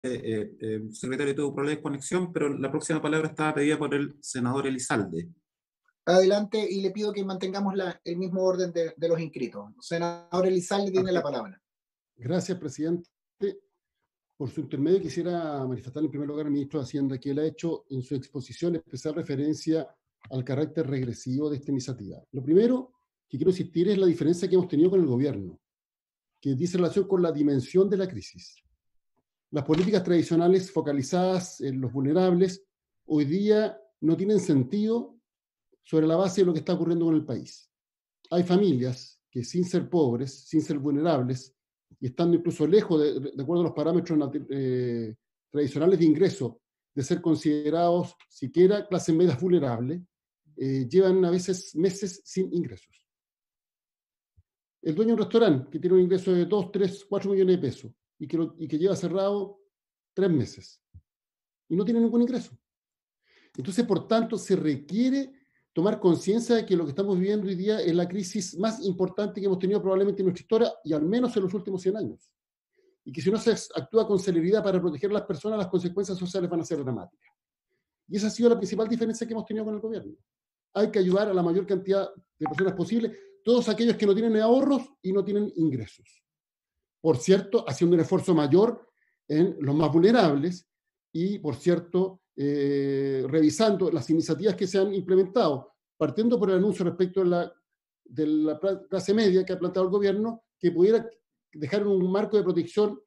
Secretario, tuvo problemas de conexión, pero la próxima palabra estaba pedida por el senador Elizalde. Adelante, y le pido que mantengamos el mismo orden de los inscritos. Senador Elizalde tiene la palabra. Gracias, presidente. Por su intermedio quisiera manifestar en primer lugar al ministro de Hacienda que él ha hecho en su exposición especial referencia al carácter regresivo de esta iniciativa. Lo primero que quiero insistir es la diferencia que hemos tenido con el gobierno, que dice relación con la dimensión de la crisis. Las políticas tradicionales focalizadas en los vulnerables hoy día no tienen sentido sobre la base de lo que está ocurriendo con el país. Hay familias que sin ser pobres, sin ser vulnerables, y estando incluso lejos, de acuerdo a los parámetros tradicionales de ingreso, de ser considerados siquiera clases medias vulnerables, llevan a veces meses sin ingresos. El dueño de un restaurante que tiene un ingreso de 2, 3, 4 millones de pesos y que lleva cerrado 3 meses y no tiene ningún ingreso. Entonces, por tanto, se requiere tomar conciencia de que lo que estamos viviendo hoy día es la crisis más importante que hemos tenido probablemente en nuestra historia y al menos en los últimos 100 años. Y que si no se actúa con celeridad para proteger a las personas, las consecuencias sociales van a ser dramáticas. Y esa ha sido la principal diferencia que hemos tenido con el gobierno. Hay que ayudar a la mayor cantidad de personas posible, todos aquellos que no tienen ahorros y no tienen ingresos. Por cierto, haciendo un esfuerzo mayor en los más vulnerables y, por cierto, revisando las iniciativas que se han implementado, partiendo por el anuncio respecto de la clase media que ha planteado el gobierno, que pudiera dejar un marco de protección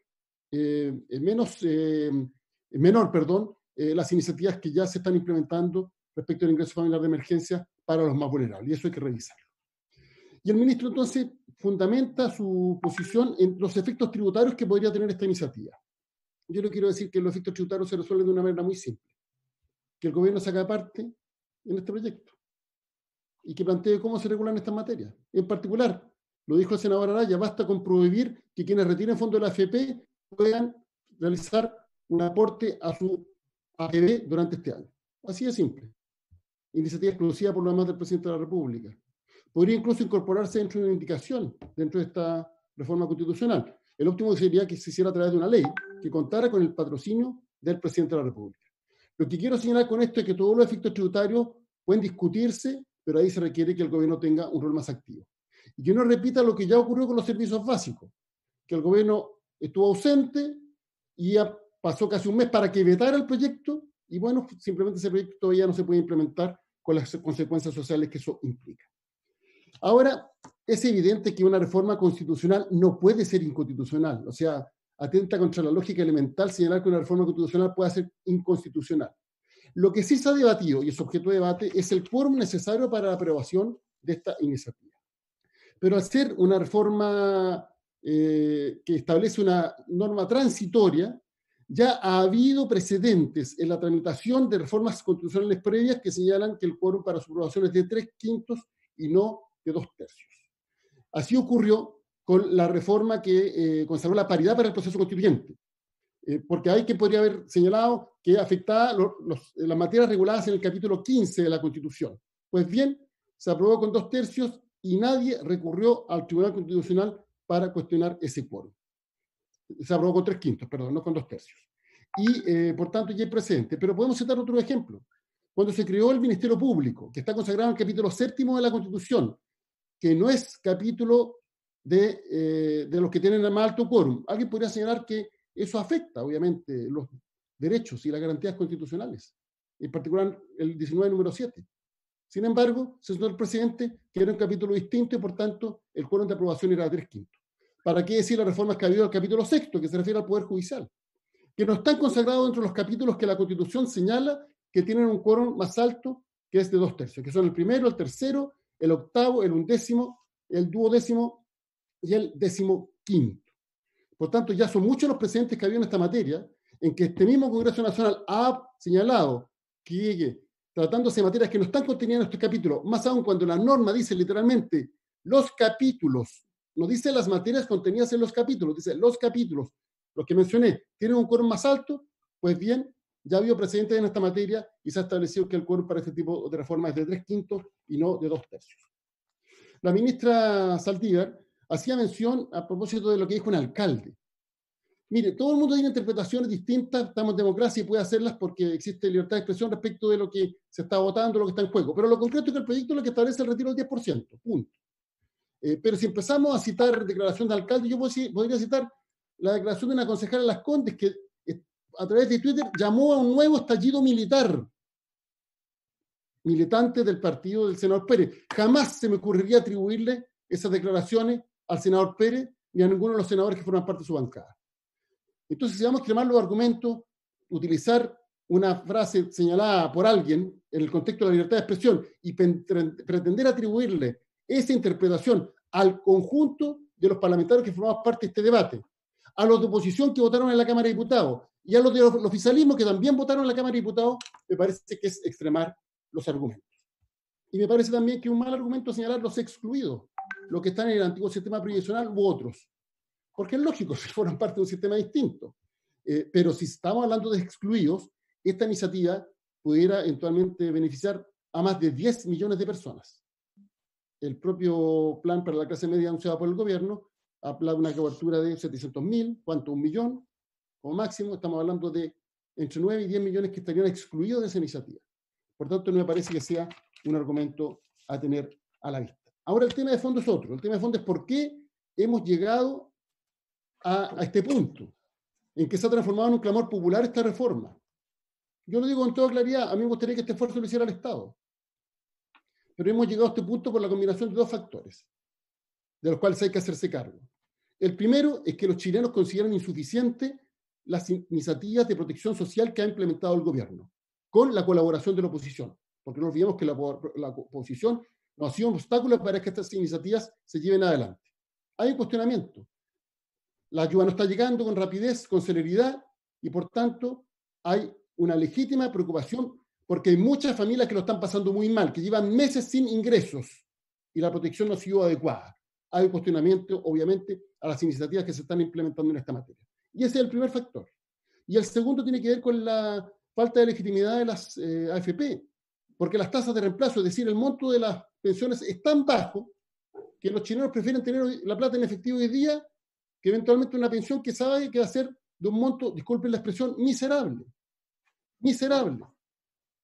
menor, las iniciativas que ya se están implementando respecto al ingreso familiar de emergencia para los más vulnerables, y eso hay que revisarlo. Y el ministro entonces fundamenta su posición en los efectos tributarios que podría tener esta iniciativa. Yo le quiero decir que los efectos tributarios se resuelven de una manera muy simple: que el gobierno saca parte en este proyecto y que plantee cómo se regulan estas materias. En particular, lo dijo el senador Araya, basta con prohibir que quienes retiren fondos de la AFP puedan realizar un aporte a su AFP durante este año. Así de simple. Iniciativa exclusiva por lo demás del presidente de la República. Podría incluso incorporarse dentro de una indicación, dentro de esta reforma constitucional. El óptimo sería que se hiciera a través de una ley que contara con el patrocinio del presidente de la República. Lo que quiero señalar con esto es que todos los efectos tributarios pueden discutirse, pero ahí se requiere que el gobierno tenga un rol más activo. Y que no repita lo que ya ocurrió con los servicios básicos, que el gobierno estuvo ausente y ya pasó casi un mes para que vetara el proyecto, y bueno, simplemente ese proyecto todavía no se puede implementar con las consecuencias sociales que eso implica. Ahora, es evidente que una reforma constitucional no puede ser inconstitucional, o sea, atenta contra la lógica elemental señalar que una reforma constitucional pueda ser inconstitucional. Lo que sí se ha debatido, y es objeto de debate, es el quórum necesario para la aprobación de esta iniciativa. Pero al ser una reforma que establece una norma transitoria, ya ha habido precedentes en la tramitación de reformas constitucionales previas que señalan que el quórum para su aprobación es de 3/5 y no de 2/3. Así ocurrió con la reforma que consagró la paridad para el proceso constituyente, porque hay que podría haber señalado que afectaba las materias reguladas en el capítulo 15 de la Constitución. Pues bien, se aprobó con 2/3 y nadie recurrió al Tribunal Constitucional para cuestionar ese quórum. Se aprobó con 3/5, perdón, no con 2/3. Y por tanto ya hay precedente. Pero podemos citar otro ejemplo. Cuando se creó el Ministerio Público, que está consagrado en el capítulo 7 de la Constitución, que no es capítulo de los que tienen el más alto quórum. Alguien podría señalar que eso afecta, obviamente, los derechos y las garantías constitucionales, en particular el 19, número 7. Sin embargo, se señaló el presidente que era un capítulo distinto y, por tanto, el quórum de aprobación era 3/5. ¿Para qué decir las reformas que ha habido al capítulo 6, que se refiere al Poder Judicial? Que no están consagrados dentro de los capítulos que la Constitución señala que tienen un quórum más alto, que es de 2/3, que son el primero, el tercero, el octavo, el undécimo, el duodécimo y el 15º. Por tanto, ya son muchos los precedentes que había en esta materia, en que este mismo Congreso Nacional ha señalado que, tratándose de materias que no están contenidas en estos capítulos, más aún cuando la norma dice literalmente los capítulos, no dice las materias contenidas en los capítulos, dice los capítulos, los que mencioné, tienen un quórum más alto, pues bien, ya ha habido precedentes en esta materia y se ha establecido que el quórum para este tipo de reforma es de 3/5 y no de 2/3. La ministra Saldívar hacía mención a propósito de lo que dijo un alcalde. Mire, todo el mundo tiene interpretaciones distintas, estamos en democracia y puede hacerlas porque existe libertad de expresión respecto de lo que se está votando, lo que está en juego. Pero lo concreto es que el proyecto es lo que establece el retiro del 10%, punto. Pero si empezamos a citar declaración de alcalde, yo podría citar la declaración de una concejala de Las Condes que a través de Twitter llamó a un nuevo estallido militar, militante del partido del senador Pérez. Jamás se me ocurriría atribuirle esas declaraciones al senador Pérez ni a ninguno de los senadores que forman parte de su bancada. Entonces, si vamos a extremar los argumentos, utilizar una frase señalada por alguien en el contexto de la libertad de expresión y pretender atribuirle esa interpretación al conjunto de los parlamentarios que formamos parte de este debate, a los de oposición que votaron en la Cámara de Diputados y a los del oficialismo que también votaron en la Cámara de Diputados, me parece que es extremar los argumentos. Y me parece también que es un mal argumento señalar los excluidos, los que están en el antiguo sistema previsional u otros. Porque es lógico, si forman parte de un sistema distinto. Pero si estamos hablando de excluidos, esta iniciativa pudiera eventualmente beneficiar a más de 10 millones de personas. El propio plan para la clase media anunciado por el gobierno habla de una cobertura de 700.000, ¿cuánto? 1 millón, como máximo. Estamos hablando de entre 9 y 10 millones que estarían excluidos de esa iniciativa. Por tanto, no me parece que sea un argumento a tener a la vista. Ahora, el tema de fondo es otro. El tema de fondo es por qué hemos llegado a este punto en que se ha transformado en un clamor popular esta reforma. Yo lo digo con toda claridad, a mí me gustaría que este esfuerzo lo hiciera el Estado. Pero hemos llegado a este punto por la combinación de dos factores, de los cuales hay que hacerse cargo. El primero es que los chilenos consideran insuficientes las iniciativas de protección social que ha implementado el gobierno, con la colaboración de la oposición, porque no olvidemos que la oposición no ha sido un obstáculo para que estas iniciativas se lleven adelante. Hay un cuestionamiento. La ayuda no está llegando con rapidez, con celeridad, y por tanto hay una legítima preocupación porque hay muchas familias que lo están pasando muy mal, que llevan meses sin ingresos y la protección no ha sido adecuada. Hay un cuestionamiento, obviamente, a las iniciativas que se están implementando en esta materia. Y ese es el primer factor. Y el segundo tiene que ver con la falta de legitimidad de las AFP, porque las tasas de reemplazo, es decir, el monto de las pensiones es tan bajo que los chilenos prefieren tener la plata en efectivo hoy día que eventualmente una pensión que sabe que va a ser de un monto, disculpen la expresión, miserable. Miserable.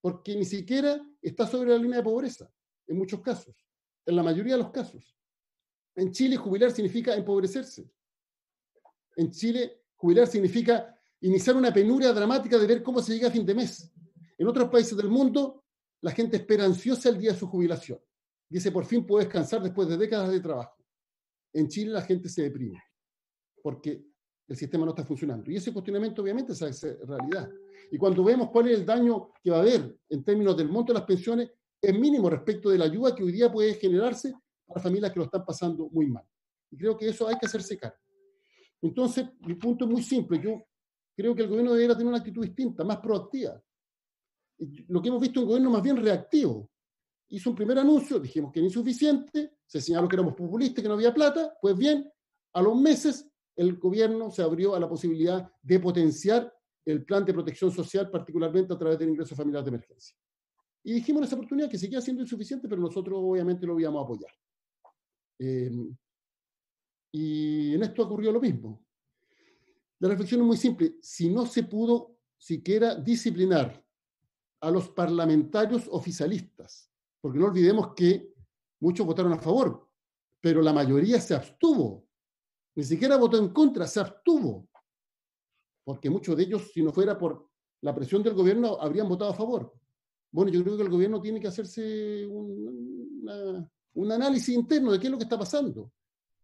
Porque ni siquiera está sobre la línea de pobreza, en muchos casos, en la mayoría de los casos. En Chile, jubilar significa empobrecerse. En Chile, jubilar significa iniciar una penuria dramática de ver cómo se llega a fin de mes. En otros países del mundo, la gente espera ansiosa el día de su jubilación. Dice, por fin puedo descansar después de décadas de trabajo. En Chile, la gente se deprime, porque el sistema no está funcionando. Y ese cuestionamiento, obviamente, es realidad. Y cuando vemos cuál es el daño que va a haber en términos del monto de las pensiones, es mínimo respecto de la ayuda que hoy día puede generarse para familias que lo están pasando muy mal. Y creo que eso hay que hacerse cargo. Entonces, mi punto es muy simple. Yo creo que el gobierno debería tener una actitud distinta, más proactiva. Lo que hemos visto es un gobierno más bien reactivo. Hizo un primer anuncio, dijimos que era insuficiente, se señaló que éramos populistas, que no había plata. Pues bien, a los meses el gobierno se abrió a la posibilidad de potenciar el plan de protección social, particularmente a través del ingreso familiar de emergencia. Y dijimos en esa oportunidad que seguía siendo insuficiente, pero nosotros obviamente lo íbamos a apoyar. Y en esto ocurrió lo mismo. La reflexión es muy simple. Si no se pudo siquiera disciplinar a los parlamentarios oficialistas, porque no olvidemos que muchos votaron a favor, pero la mayoría se abstuvo. Ni siquiera votó en contra, se abstuvo. Porque muchos de ellos, si no fuera por la presión del gobierno, habrían votado a favor. Bueno, yo creo que el gobierno tiene que hacerse un análisis interno de qué es lo que está pasando.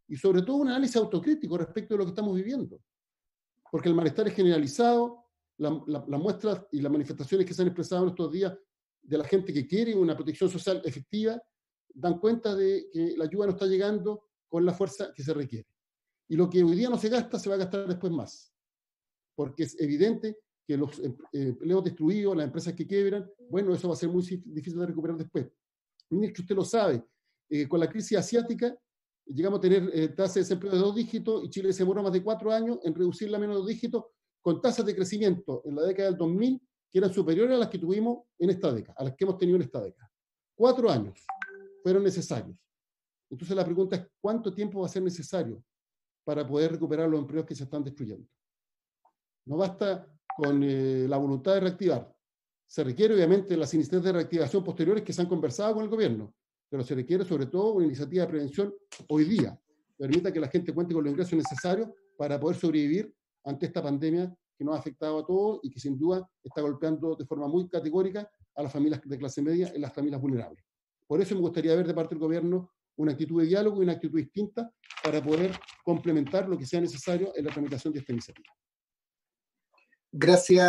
Y sobre todo un análisis autocrítico respecto de lo que estamos viviendo. Porque el malestar es generalizado, las muestras y las manifestaciones que se han expresado en estos días de la gente que quiere una protección social efectiva, dan cuenta de que la ayuda no está llegando con la fuerza que se requiere. Y lo que hoy día no se gasta, se va a gastar después más. Porque es evidente que los empleos destruidos, las empresas que quiebran, bueno, eso va a ser muy difícil de recuperar después. Ministro, usted lo sabe, con la crisis asiática llegamos a tener tasas de desempleo de 2 dígitos y Chile se demoró más de 4 años en reducirla a menos de 2 dígitos, con tasas de crecimiento en la década del 2000 que eran superiores a las que tuvimos en esta década, a las que hemos tenido en esta década. 4 años fueron necesarios. Entonces la pregunta es, ¿cuánto tiempo va a ser necesario para poder recuperar los empleos que se están destruyendo? No basta con la voluntad de reactivar. Se requiere, obviamente, las iniciativas de reactivación posteriores que se han conversado con el gobierno, pero se requiere, sobre todo, una iniciativa de prevención hoy día, que permita que la gente cuente con los ingresos necesarios para poder sobrevivir ante esta pandemia que nos ha afectado a todos y que, sin duda, está golpeando de forma muy categórica a las familias de clase media y las familias vulnerables. Por eso me gustaría ver de parte del gobierno una actitud de diálogo y una actitud distinta para poder complementar lo que sea necesario en la tramitación de esta iniciativa. Gracias.